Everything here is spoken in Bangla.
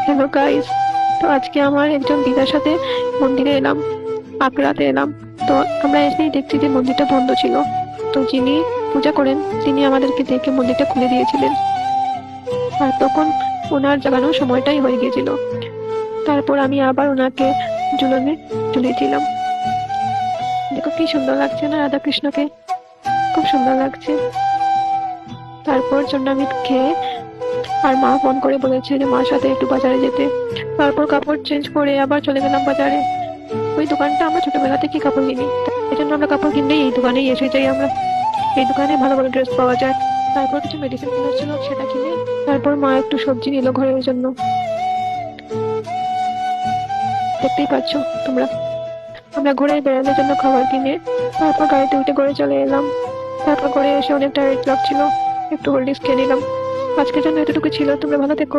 হ্যালো গাইস, তো আজকে আমার একজন দিদার সাথে মন্দিরে এলাম, আগ্রাতে এলাম। তো আমরা এসেই দেখছি যে মন্দিরটা বন্ধ ছিল। তো যিনি পূজা করেন তিনি আমাদেরকে দেখে মন্দিরটা খুলে দিয়েছিলেন। আর তখন ওনার জাগানোর সময়টাই হয়ে গিয়েছিল। তারপর আমি আবার ওনাকে ঝুলনে ঝুলিয়েছিলাম। দেখো কি সুন্দর লাগছে না রাধা কৃষ্ণকে, খুব সুন্দর লাগছে। তারপর জন্য আমি খেয়ে, আর মা ফোন করে বলেছে যে মার সাথে একটু বাজারে যেতে। তারপর কাপড় চেঞ্জ করে আবার চলে গেলাম বাজারে। ওই দোকানটা আমরা ছোটবেলা থেকে কাপড় কিনি, এই জন্য আমরা কাপড় কিনলেই এই দোকানেই এসে যাই আমরা। এই দোকানে ভালো ভালো ড্রেস পাওয়া যায়। তারপর কিছু মেডিসিন কেনার ছিল, সেটা কিনে তারপর মা একটু সবজি নিল ঘরের জন্য। দেখতেই পাচ্ছ তোমরা, আমরা ঘুরে বেড়ানোর জন্য খাবার কিনে তারপর গাড়িতে উঠে ঘরে চলে এলাম। তারপর ঘরে এসে অনেক টায়ার্ড লাগছিল, একটু হোল্ডিস খেয়ে নিলাম। আজকের জন্য এতটুকু ছিল, তোমরা ভালো থেকো।